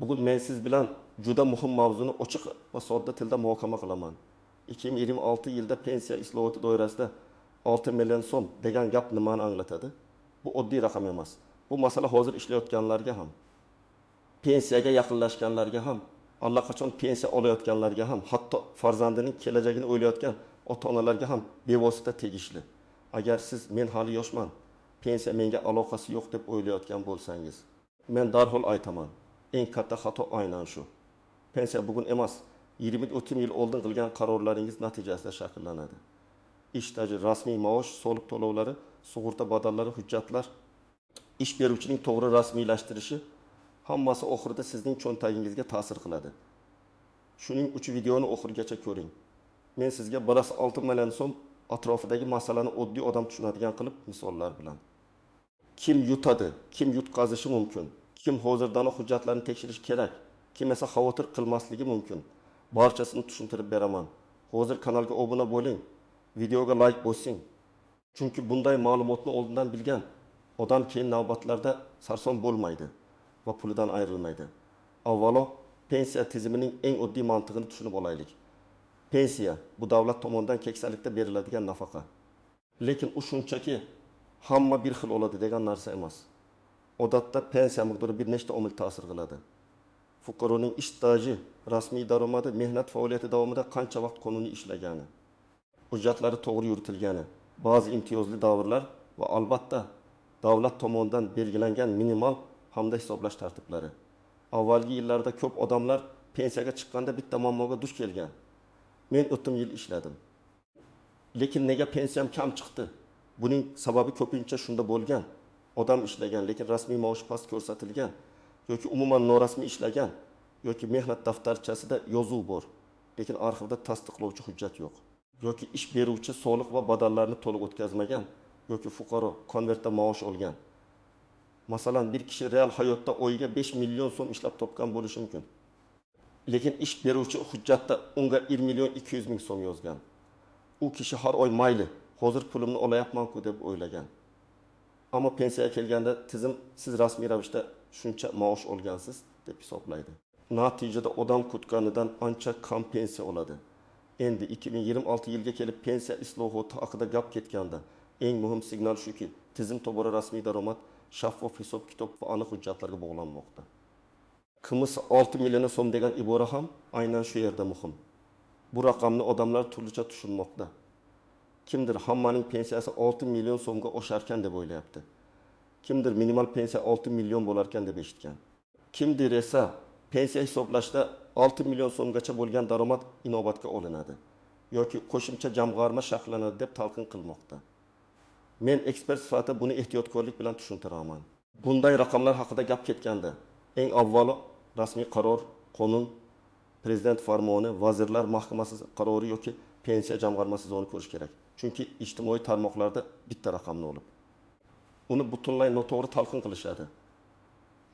Bugun men siz bilan juda muhim mavzuni ochiq va sodda tilda muhokama qilaman. 2026 yilda pensiya islohoti doirasida 6 million so'm degan gap nimani anglatadi? Bu oddiy raqam emas. Bu masala hozir ishlayotganlarga ham, pensiyaga yaqinlashganlarga ham, allaqachon pensiya olayotganlarga ham, hatto farzandining kelajagini o'ylayotgan ota-onalarga ham bevosita tegishli. Agar siz men hali yoshman, pensiya menga aloqasi yo'q deb o'ylayotgan bo'lsangiz, men darhol aytaman. Eng katta xato aynan shu. Pensiya bugun emas, 20-30 yil oldin qilgan qarorlaringiz natijasida shakllanadi. Ish staji, rasmiy maosh, soliq to'lovlari, sug'urta badallari, hujjatlar, ish beruvchining to'g'ri rasmiylashtirishi hammasi oxirida sizning cho'ntagingizga ta'sir qiladi. Shuning uchun videoni oxirigacha ko'ring. Men sizga birasi 6 million so'm atrofidagi masalani oddiy odam tushunadigan qilib misollar bilan. Kim yutadi, kim yutqazishi mumkin? Kim hozirdan hujjatlarni tekshirish kerak, kim esa xavotir qilmasligi mumkin. Barchasini tushuntirib beraman. Hozir kanalga obuna bo'ling, videoga like bosing. Chunki bunday ma'lumotni oldindan bilgan odam keyin navbatlarda sarson bo'lmaydi va pulidan ayrilmaydi. Avvalo, pensiya tizimining eng oddiy mantig'ini tushunib olaylik. Pensiya bu davlat tomonidan keksalikda beriladigan nafaqa. Lekin u shunchaki hamma bir xil oladi degan narsa emas. Odatda pensiya miqdori bir nechta omil ta'sir qiladi. Fuqaroning ish staji, rasmiy daromadi, mehnat faoliyati davomida qancha vaqt qonuniy ishlagani, hujjatlari to'g'ri yuritilgani, ba'zi imtiyozli davrlar va albatta davlat tomonidan belgilangan minimal hamda hisoblash tartiblari. Avvalgi yillarda ko'p odamlar pensiyaga chiqqanda bitta muammoga duch kelgan. Men o'tgan yil ishladim. Lekin nega pensiyam kam chiqdi? Buning sababi ko'pincha shunda bo'lgan. Odam ishlagan, lekin rasmiy maosh past ko'rsatilgan, yoki umuman norasmiy ishlagan, yoki mehnat daftarchasida yozuv bor, lekin arxivda tasdiqlovchi hujjat yo'q, yoki ish beruvchi soliq va badallarni to'liq o'tkazmagan, yoki fuqaro konvertda maosh olgan. Masalan, bir kishi real hayotda oyiga 5 million so'm ishlab topgan bo'lishi mumkin. Lekin ish beruvchi hujjatda unga 1 million 200 ming so'm yozgan. U kishi har oy mayli, hozir pulimni olayapman-ku deb o'ylagan. Ammo pensiyaga kelganda tizim siz rasmiy ravishda shuncha maosh olgansiz deb hisoblaydi. Natijada odam kutganidan ancha kam pensiya oladi. Endi 2026 yilga kelib pensiya islohoti haqida gap ketganda eng muhim signal shuki, tizim tobora rasmiy daromad, shaffof hisob-kitob va aniq hujjatlarga bog'lanmoqda. Qimisi 6 million so'm degan ibora ham aynan shu yerda muhim. Bu raqamni odamlar turlicha tushunmoqda. Kimdir hammaning pensiyasi 6 million so'mga osharkan deb o'ylayapti. Kimdir minimal pensiya 6 million bo'larkan deb eshitgan. Kimdir esa pensiya hisoblashda 6 million so'mgacha bo'lgan daromad inobatga olinadi yoki qo'shimcha jamg'arma shakllanadi deb talqin qilmoqda. Men ekspert sifatida buni ehtiyotkorlik bilan tushuntiraman. Bunday raqamlar haqida gap ketganda, eng avvalo rasmiy qaror, qonun, prezident farmoni, vazirlar mahkamasi qarori yoki pensiya jamg'armasi zoni ko'rish kerak. Chunki ijtimoiy tarmoqlarda bitta raqamni olib, uni butunlay noto'g'ri talqin qilishadi.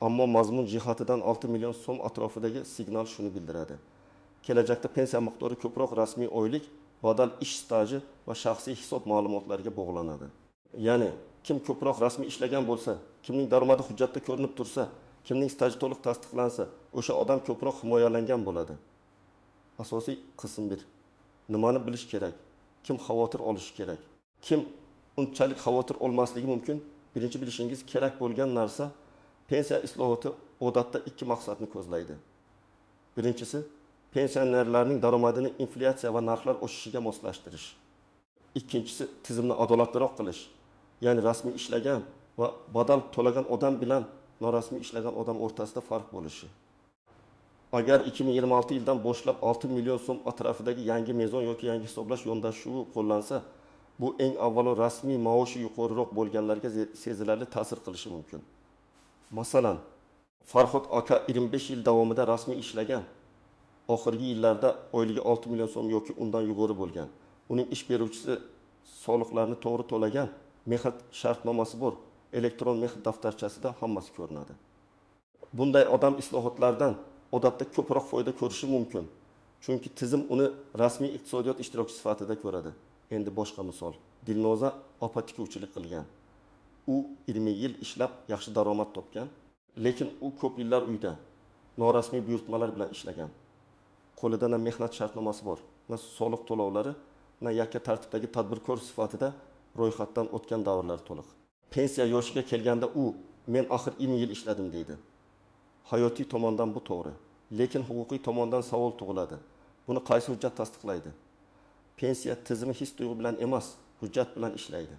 Ammo mazmun jihatidan 6 million so'm atrofidagi signal shuni bildiradi. Kelajakda pensiya miqdori ko'proq rasmiy oylik, badal ish staji va shaxsiy hisob ma'lumotlariga bog'lanadi. Ya'ni kim ko'proq rasmiy ishlagan bo'lsa, kimning daromadi hujjatda ko'rinib tursa, kimning staji to'liq tasdiqlansa, o'sha odam ko'proq himoyalangan bo'ladi. Asosiy qism 1. Nimani bilish kerak? Kim xavotir olishi kerak? Kim unchalik xavotir olmasligi mumkin? Birinchi bilishingiz kerak bo'lgan narsa, pensiya islohoti odatda ikki maqsadni ko'zlaydi. Birinchisi, pensionerlarning daromadini inflyatsiya va narxlar o'sishiga moslashtirish. Ikkinchisi, tizimni adolatliroq qilish. Ya'ni rasmiy ishlagan va badal to'lagan odam bilan norasmiy ishlagan odam o'rtasida farq bo'lishi. Agar 2026 yildan boshlab 6 million so'm atrofidagi yangi mezon yoki yangi hisoblash yondashuvi qo'llansa, bu eng avvalo rasmiy maoshi yuqoriroq bo'lganlarga sezilarli ta'sir qilishi mumkin. Masalan, Farhod aka 25 yil davomida rasmiy ishlagan, oxirgi yillarda oyligi 6 million so'm yoki undan yuqori bo'lgan. Uning ish beruvchisi soliqlarni to'g'ri to'lagan, mehnat shartnomasi bor, elektron mehnat daftarchasida hammasi ko'rinadi. Bunday odam islohotlardan odatda ko'proq foyda ko'rishi mumkin. Chunki tizim uni rasmiy iqtisodiyot ishtirokchisi sifatida ko'radi. Endi boshqa misol. Dilnoza opa tikuvchilik qilgan. U 20 yil ishlab yaxshi daromad topgan, lekin u ko'p yillar uyda. norasmiy buyurtmalar bilan ishlagan. Qo'lida na mehnat shartnomasi bor, na soliq to'lovlari, na yakka tartibdagi tadbirkor sifatida ro'yxatdan o'tgan davrlar to'liq. Pensiya yoshiga kelganda u men axir 20 yil ishladim deydi. Hayotiy tomondan bu to'g'ri, lekin huquqiy tomondan savol tug'iladi. Buni qaysi hujjat tasdiqlaydi? Pensiya tizimi his tuyg'u bilan emas, hujjat bilan ishlaydi.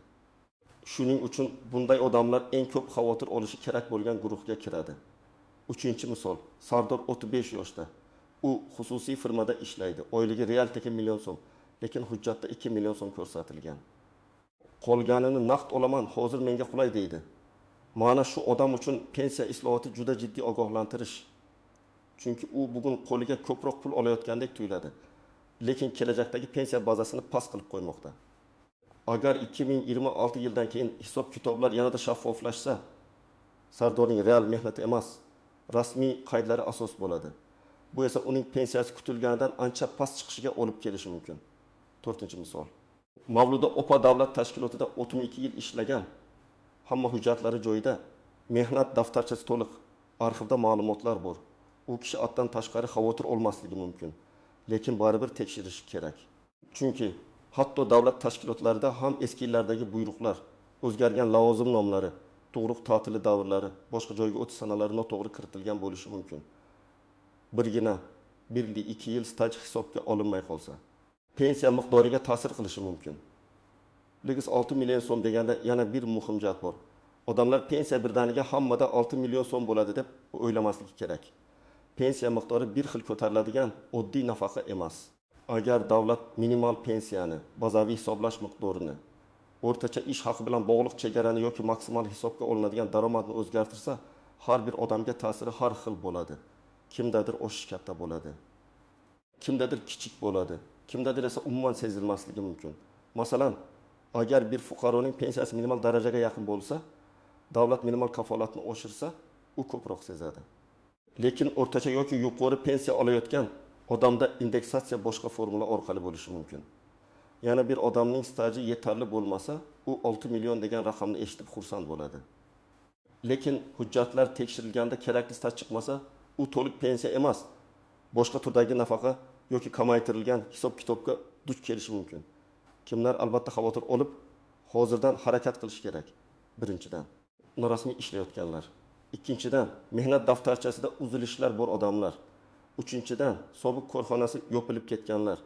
Shuning uchun bunday odamlar eng ko'p xavotir olishi kerak bo'lgan guruhga kiradi. 3-misol, Sardor 35 yoshda. U xususiy firmada ishlaydi. Oyligi realteki 1 million so'm, lekin hujjatda 2 million so'm ko'rsatilgan. Qolganini naqd olaman, hozir menga qulay deydi. Mana shu odam uchun pensiya islohoti juda jiddiy ogohlantirish. Chunki u bugun qo'liga ko'proq pul olayotgandek tuyuladi, lekin kelajakdagi pensiya bazasini past qilib qo'ymoqda. Agar 2026 yildan keyin hisob-kitoblar yanada shaffoflashsa, Sardorning real mehnati emas, rasmiy qaydlari asos bo'ladi. Bu esa uning pensiyasi kutilganidan ancha past chiqishiga olib kelishi mumkin. 4-misol. Mavluda OPA davlat tashkilotida 32 yil ishlagan, hamma hujjatlari joyida, mehnat daftarchasi to'liq, arxivda ma'lumotlar bor. U kishi atdan tashqari xavotir olmasligi mumkin, lekin baribir tekshirish kerak. Chunki hatto davlat tashkilotlarida ham eski yillardagi buyruqlar, o'zgargan lavozim nomlari, tug'ruq ta'tili davrlari, boshqa joyga o'tish sanalari noto'g'ri kiritilgan bo'lishi mumkin. Birgina 1-2 yil staj hisobga olinmay qolsa, pensiya miqdoriga ta'sir qilishi mumkin. 6 million so'm deganda yana bir muhim jihat bor. Odamlar pensiya birdaniga hammada 6 million so'm bo'ladi deb o'ylamasligi kerak. Pensiya miqdori bir xil ko'tariladigan oddiy nafaqa emas. Agar davlat minimal pensiyani, bazaviy hisoblash miqdorini, o'rtacha ish haqi bilan bog'liq chegarani yoki maksimal hisobga olinadigan daromadni o'zgartirsa, har bir odamga ta'siri har xil bo'ladi. Kimdadir oshish katta bo'ladi, kimdadir kichik bo'ladi, kimdadir esa umuman sezilmasligi mumkin. Masalan, agar bir fuqaroning pensiyasi minimal darajaga yaqin bo'lsa, davlat minimal kafolatni oshirsa, u ko'proq sezadi. Lekin o'rtacha yoki yuqori pensiya olayotgan odamda indeksatsiya boshqa formula orqali bo'lishi mumkin. Yana bir odamning staji yetarli bo'lmasa, u 6 million degan raqamni eshitib xursand bo'ladi. Lekin hujjatlar tekshirilganda kerakli staj chiqmasa, u to'liq pensiya emas, boshqa turdagi nafaqa yoki kamaytirilgan hisob-kitobga duch kelishi mumkin. Kimlar albatta xavotir olib, hozirdan harakat qilish kerak. Birinchidan, norasmiy ishlayotganlar. Ikkinchidan, mehnat daftarchasida uzilishlar bor odamlar. Uchinchidan, sobiq korxonasi yopilib ketganlar.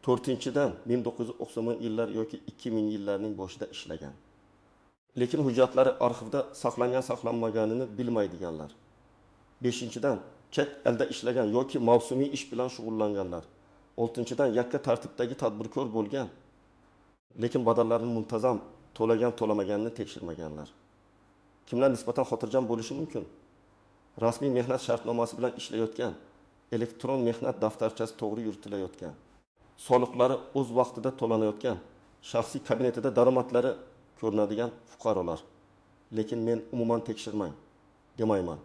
To'rtinchidan, 1990 yillar yoki 2000 yillarning boshida ishlagan. Lekin hujjatlari arxivda saqlangan-saqlanmaganini bilmaydiganlar. Beshinchidan, chet elda ishlagan yoki mavsumiy ish bilan shug'ullanganlar. Oltinchidan, yakka tartibdagi tadbirkor bo'lgan, lekin badallarini muntazam to'lamaganini tekshirmaganlar. Kimlar nisbatan xotirjam bo'lishi mumkin? Rasmiy mehnat shartnomasi bilan ishlayotgan, elektron mehnat daftarchasi to'g'ri yuritilayotgan, soliqlari o'z vaqtida to'lanayotgan, shaxsiy kabinetida daromadlari ko'rinadigan fuqarolar. Lekin men umuman tekshirmang demayman.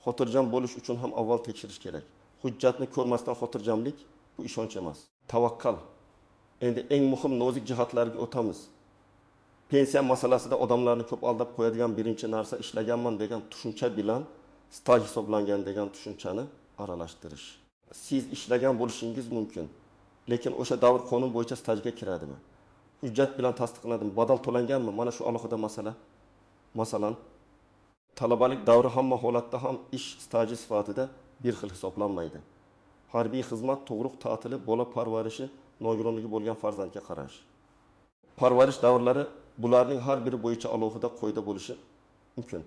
Xotirjam bo'lish uchun ham avval tekshirish kerak. Hujjatni ko'rmasdan xotirjamlik bu ishonch emas, tavakkal. Endi eng muhim nozik jihatlarga o'tamiz. Pensiya masalasida odamlarni ko'p aldab qo'yadigan birinchi narsa ishlaganman degan tushuncha bilan staj hisoblangan degan tushunchani aralashtirish. Siz ishlagan bo'lishingiz mumkin, lekin o'sha davr qonun bo'yicha stajga kiradimi? Hujjat bilan tasdiqlanadimi? Badal to'langanmi? Mana shu alohida masala. Masalan, talabalik davri hamma holatda ham ish staji sifatida bir xil hisoblanmaydi. Harbiy xizmat, tug'ruq ta'tili, bola parvarishi, nogironligi bo'lgan farzandga qarash. Parvarish davrlari bularning har biri bo'yicha alohida qoida bo'lishi mumkin.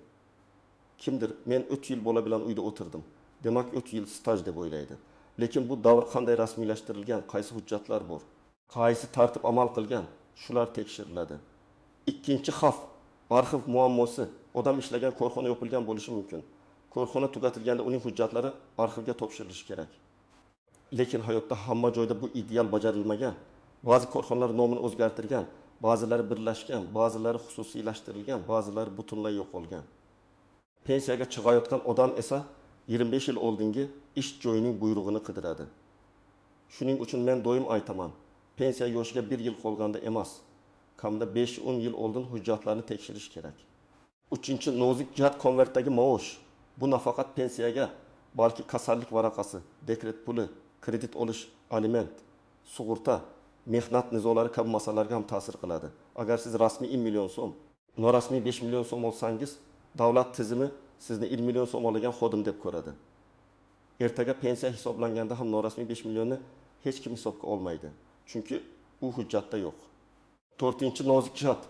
Kimdir, men 3 yil bola bilan uyda o'tirdim, demak 3 yil staj deb o'ylaydi. Lekin bu davr qanday rasmiylashtirilgan, qaysi hujjatlar bor, qaysi tartib amal qilgan, shular tekshiriladi. Ikkinchi xavf, arxiv muammosi. Odam ishlagan korxona yopilgan bo'lishi mumkin. Korxona tugatilganda uning hujjatlari arxivga topshirilishi kerak. Lekin hayotda hamma joyda bu ideal bajarilmagan. Ba'zi korxonalar nomini o'zgartirgan, ba'zilari birlashgan, ba'zilari xususiylashtirilgan, ba'zilari butunlay yo'qolgan. Pensiyaga chiqayotgan odam esa 25 yil oldingi ish joyining buyrug'ini qidiradi. Shuning uchun men doim aytaman, pensiya yoshiga 1 yil qolganda emas, kamida 5-10 yil oldin hujjatlarni tekshirish kerak. Uchinchi nozik jihat konvertdagi maosh. Bu nafaqat pensiyaga, balki kasallik varaqasi, dekret puli, kredit olish, aliment, sug'urta, mehnat nizolari kabi masalalarga ham ta'sir qiladi. Agar siz rasmiy 1 million so'm, norasmiy 5 million so'm olsangiz, davlat tizimi sizni 1 million so'm olgan xodim deb ko'radi. Ertaga pensiya hisoblanganda ham norasmiy 5 millionni hech kim hisobga olmaydi. Chunki u hujjatda yo'q. 4-chi nozik jihat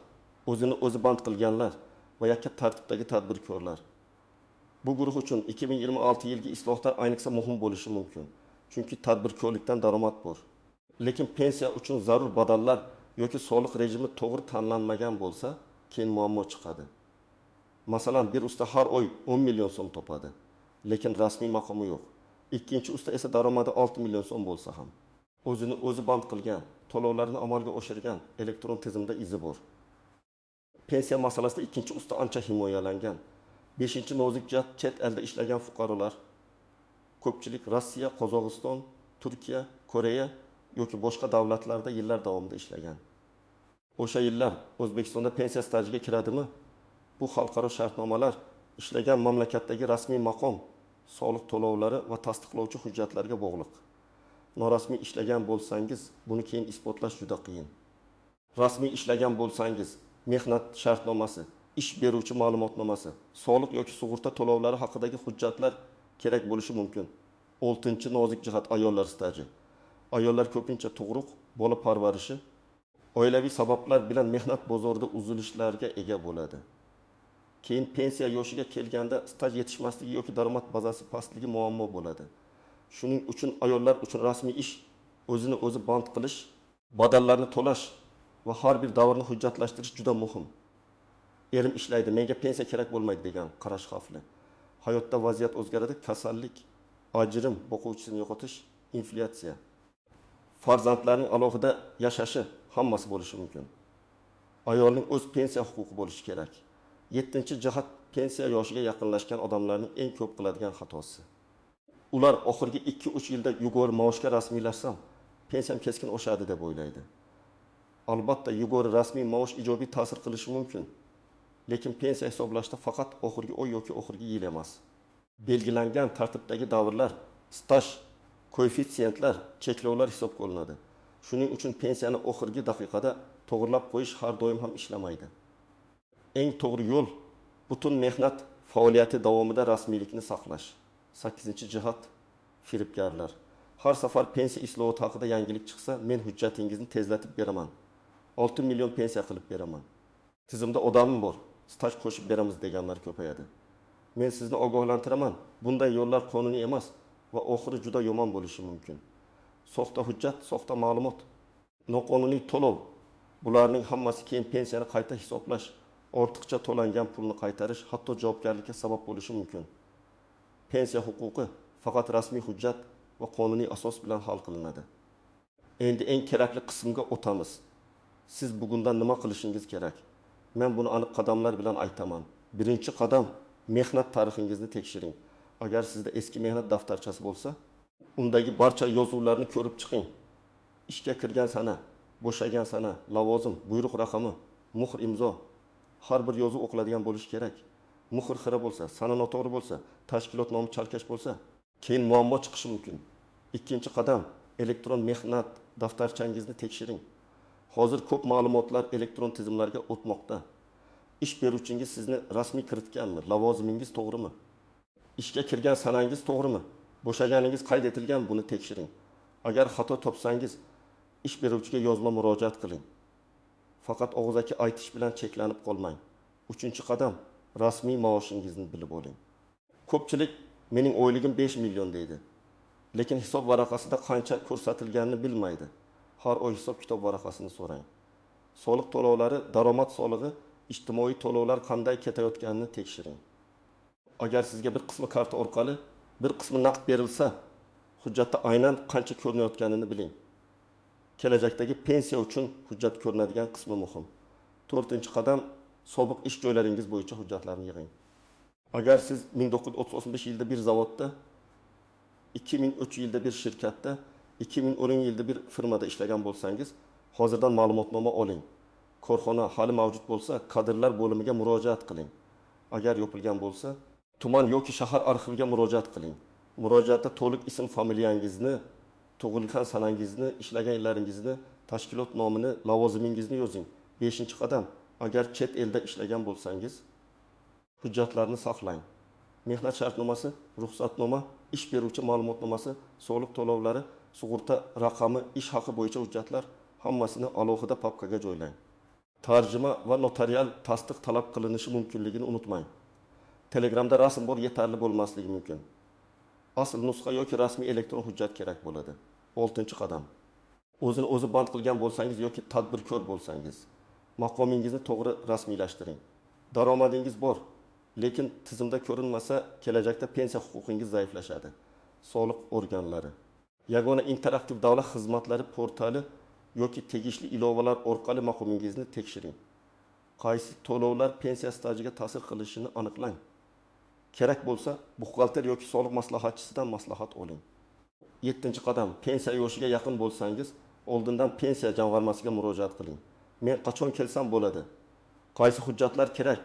o'zini o'zi band qilganlar va yakka tartibdagi tadbirkorlar. Bu guruh uchun 2026 yilgi islohlar ayniqsa muhim bo'lishi mumkin. Chunki tadbirkorlikdan daromad bor. Lekin pensiya uchun zarur badallar yoki soliq rejimi to'g'ri tanlanmagan bo'lsa, keyin muammo chiqadi. Masalan, bir usta har oy 10 million so'm topadi, lekin rasmiy maqomi yo'q. Ikkinchi usta esa daromadi 6 million so'm bo'lsa ham, o'zini o'zi band qilgan, to'lovlarni amalga oshirgan elektron tizimda izi bor. Pensiya masalasida ikkinchi usta ancha himoyalangan. 5-chi nozik jihat chet elda ishlagan fuqarolar. Ko'pchilik Rossiya, Qozog'iston, Turkiya, Koreya yoki boshqa davlatlarda yillar davomida ishlagan. O'sha yillar O'zbekistonda pensiya stajiga kiradimi? Bu xalqaro shartnomalar ishlagan mamlakatdagi rasmiy maqom, soliq to'lovlari va tasdiqlovchi hujjatlarga bog'liq. Norasmiy ishlagan bo'lsangiz, buni keyin isbotlash juda qiyin. Rasmiy ishlagan bo'lsangiz, mehnat shartnomasi, ish beruvchi ma'lumotnomasi, soliq yoki sug'urta to'lovlari haqidagi hujjatlar kerak bo'lishi mumkin. 6-chi nozik jihat ayollar staji. Ayollar ko'pincha tug'ruq, bola parvarishi, oilaviy sabablar bilan mehnat bozorida uzilishlarga ega bo'ladi. Keyin pensiya yoshiga kelganda staj yetishmasligi yoki daromad bazasi pastligi muammo bo'ladi. Shuning uchun ayollar uchun rasmiy ish, o'zini o'zi band qilish, badallarni to'lash va har bir davrni hujjatlashtirish juda muhim. Erim ishlaydi, menga pensiya kerak bo'lmaydi degan qarash xavfli. Hayotda vaziyat o'zgaradi, kasallik, ajrim, boquvchisini yo'qotish, inflyatsiya. Farzandlarning alohida yashashi hammasi bo'lishi mumkin. Ayolning o'z pensiya huquqi bo'lishi kerak. 7-chi jihat pensiya yoshiga yaqinlashgan odamlarning eng ko'p qiladigan xatosi. Ular oxirgi 2-3 yilda yug'ori maoshga rasmiylashsam, pensiyam keskin oshadi deb o'ylaydi. Albatta, yug'ori rasmiy maosh ijobiy ta'sir qilishi mumkin. Lekin pensiya hisoblashda faqat oxirgi oy yoki oxirgi yil emas. Belgilangan tartibdagi davrlar, staj, koeffitsiyentlar, cheklovlar hisobga olinadi. Shuning uchun pensiyani oxirgi daqiqada to'g'rilab qo'yish har doim ham ishlamaydi. Eng to'g'ri yo'l butun mehnat faoliyati davomida rasmiylikni saqlash. 8-chi jihat firibgarlar. Har safar pensiya islohoti haqida yangilik chiqsa, men hujjatingizni tezlatib beraman. 6 million pensiya qilib beraman. Tizimda odamim bor, staj qo'shib beramiz deganlar ko'payadi. Men sizni ogohlantiraman, bunday yo'llar qonuniy emas va oxiri juda yomon bo'lishi mumkin. Soxta hujjat, soxta ma'lumot, noqonuniy to'lov, bularning hammasi keyin pensiyani qayta hisoblash, ortiqcha to'langan pulni qaytarish, hatto javobgarlikka sabab bo'lishi mumkin. Pensiya huquqi faqat rasmiy hujjat va qonuniy asos bilan hal qilinadi. Endi eng kerakli qismga o'tamiz. Siz bugundan nima qilishingiz kerak? Men buni aniq qadamlar bilan aytaman. Birinchi qadam, mehnat tarixingizni tekshiring. Agar sizda eski mehnat daftarchasi bo'lsa, undagi barcha yozuvlarni ko'rib chiqing. Ishga kirgan sana, bo'shagan sana, lavozim, buyruq raqami, muhr imzo, har bir yozuv o'qiladigan bo'lishi kerak. Muhr xira bo'lsa, sana noto'g'ri bo'lsa, tashkilot nomi chalkash bo'lsa, keyin muammo chiqishi mumkin. Ikkinchi qadam, elektron mehnat daftarchangizni tekshiring. Hozir ko'p ma'lumotlar elektron tizimlarga o'tmoqda. Ish beruvchingiz sizni rasmiy kiritganmi? Lavozimingiz to'g'rimi? Ishga kirgan sanangiz to'g'rimi? Bo'shaganingiz qayd etilgan, buni tekshiring. Agar xato topsangiz, ish beruvchiga yozma murojaat qiling. Faqat og'zaki aytish bilan cheklanib qolmang. 3-qadam, rasmiy maoshingizni bilib oling. Ko'pchilik mening oyligim 5 million deydi. Lekin hisob varaqasida qancha ko'rsatilganini bilmaydi. Har oy hisob kitob varaqasini so'rang. Soliq to'lovlari, daromad solig'i, ijtimoiy to'lovlar qanday ketayotganini tekshiring. Agar sizga bir qismi karta orqali, bir qismi naqd berilsa, hujjatda aynan qancha ko'rinayotganini biling. Kelajakdagi pensiya uchun hujjat ko'rinadigan qismi muhim. 4-qadam, sobiq ish joylaringiz bo'yicha hujjatlarni yig'ing. Agar siz 1935 yilda bir zavodda, 2003 yilda bir shirkatda, 2010 yilda bir firmada ishlagan bo'lsangiz, hozirdan ma'lumotnoma oling. Korxona hali mavjud bo'lsa, kadrlar bo'limiga murojaat qiling. Agar yopilgan bo'lsa, tuman yoki shahar arxiviga murojaat qiling. Murojaatda to'liq ism familiyangizni, tug'ilgan sanangizni, ishlagan yillaringizni, tashkilot nomini, lavozimingizni yozing. 5-qadam. Agar chet elda ishlagan bo'lsangiz, hujjatlarni saqlang. Mehnat shartnomasi, ruxsatnoma, ish beruvchi ma'lumotnomasi, soliq to'lovlari, sug'urta raqami, ish haqi bo'yicha hujjatlar hammasini alohida papkaga joylang. Tarjima va notarial tasdiq talab qilinishi mumkinligini unutmang. Telegramda rasm bor yetarli bo'lmasligi mumkin. Asl nusxa yoki rasmiy elektron hujjat kerak bo'ladi. 6-qadam. O'zini o'zi band qilgan bo'lsangiz yoki tadbirkor bo'lsangiz, maqomingizni to'g'ri rasmiylashtiring. Daromadingiz bor, lekin tizimda ko'rinmasa, kelajakda pensiya huquqingiz zaiflashadi. Soliq organlari, yagona interaktiv davlat xizmatlari portali yoki tegishli ilovalar orqali maqomingizni tekshiring. Qaysi to'lovlar pensiya stajiga ta'sir qilishini aniqlang. Kerak bo'lsa, buxgalter yoki soliq maslahatchisidan maslahat oling. 7-qadam. Pensiya yoshiga yaqin bo'lsangiz, oldindan pensiya jamg'armasiga murojaat qiling. Men qachon kelsam bo'ladi? Qaysi hujjatlar kerak?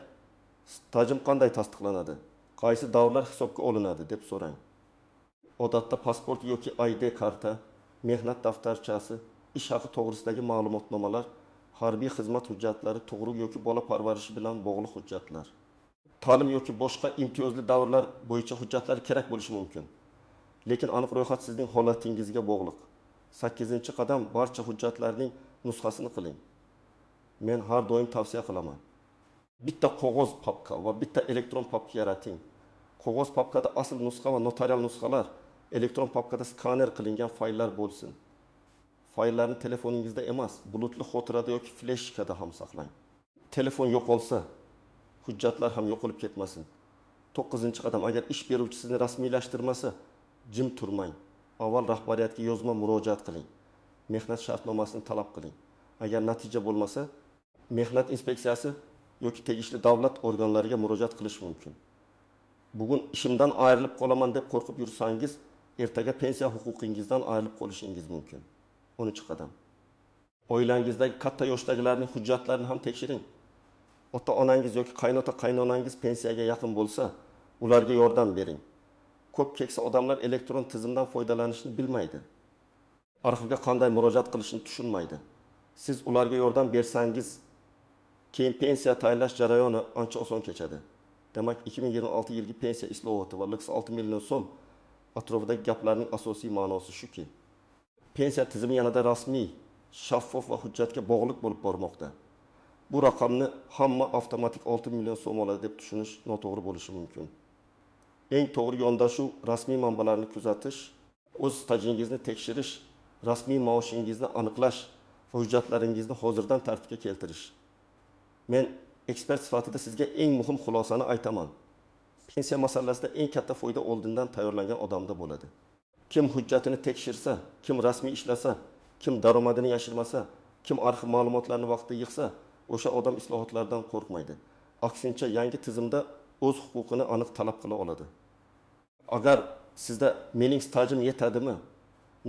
Stajim qanday tasdiqlanadi? Qaysi davrlar hisobga olinadi deb so'rang. Odatda pasport yoki ID karta, mehnat daftarchasi, ish haqi to'g'risidagi ma'lumotnomalar, harbiy xizmat hujjatlari, tug'ruq yoki bola parvarishi bilan bog'liq hujjatlar, ta'lim yoki boshqa imtiyozli davrlar bo'yicha hujjatlar kerak bo'lishi mumkin. Lekin aniq ro'yxat sizning holatingizga bog'liq. 8-qadam. Barcha hujjatlarning nusxasini qiling. Men har doim tavsiya qilaman. Bitta qog'oz papka va bitta elektron papka yarating. Qog'oz papkada asl nusxa va notarial nusxalar, elektron papkada skaner qilingan fayllar bo'lsin. Fayllarni telefoningizda emas, bulutli xotirada yoki fleshkada ham saqlang. Telefon yo'qolsa, hujjatlar ham yo'qolib ketmasin. 9-qadam. Agar ish beruvchi sizni rasmiylashtirmasa, jim turmang. Avval rahbariyatga yozma murojaat qiling. Mehnat shartnomasini talab qiling. Agar natija bo'lmasa, mehnat inspeksiyasi yoki tegishli davlat organlariga murojaat qilish mumkin. Bugun ishimdan ayrilib qolaman deb qo'rqib yursangiz, ertaga pensiya huquqingizdan ayrilib qolishingiz mumkin. 10-qadam. Oilangizdagi katta yoshdagilarning hujjatlarini ham tekshiring. Ota-onangiz yoki qaynota-qaynonangiz pensiyaga yaqin bo'lsa, ularga yordam bering. Ko'p keksa odamlar elektron tizimdan foydalanishni bilmaydi. Arxivga qanday murojaat qilishni tushunmaydi. Siz ularga yordam bersangiz, keyin pensiya tayinlash jarayoni ancha oson kechadi. Demak, 2026 yilgi pensiya islohoti va 6 million so'm atrofidagi gaplarning asosiy ma'nosi shuki, pensiya tizimi yanada rasmiy, shaffof va hujjatga bog'liq bo'lib bormoqda. Bu raqamni hamma avtomatik 6 million so'm oladi deb tushunish noto'g'ri bo'lishi mumkin. Eng to'g'ri yondashuv rasmiy manbalarni kuzatish, o'z stajingizni tekshirish, rasmiy maoshingizni aniqlash va hujjatlaringizni hozirdan tartibga keltirish. Men ekspert sifatida sizga eng muhim xulosani aytaman. Pensiya masalasida eng katta foyda oldindan tayyorlangan odamda bo'ladi. Kim hujjatini tekshirsa, kim rasmiy ishlasa, kim daromadini yashirmasa, kim arxiv ma'lumotlarini vaqtida yig'sa, o'sha odam islohotlardan qo'rqmaydi. Aksincha, yangi tizimda o'z huquqini aniq talab qila oladi. Agar sizda mening stajim yetadimi?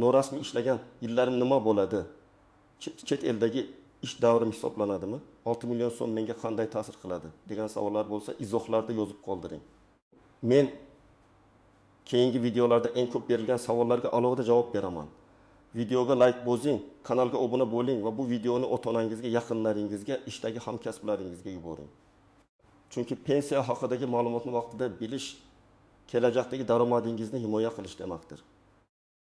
Norasmiy ishlagan yillarim nima bo'ladi? Chet eldagi ish davrim hisoblanadimi? 6 million so'm menga qanday ta'sir qiladi degan savollar bo'lsa, izohlarda yozib qoldiring. Men keyingi videolarda eng ko'p berilgan savollarga alohida javob beraman. Videoga like bosing, kanalga obuna bo'ling va bu videoni ota-onangizga, yaqinlaringizga, ishdagi hamkasblaringizga yuboring. Chunki pensiya haqidagi ma'lumotni vaqtida bilish kelajakdagi daromadingizni himoya qilish demakdir.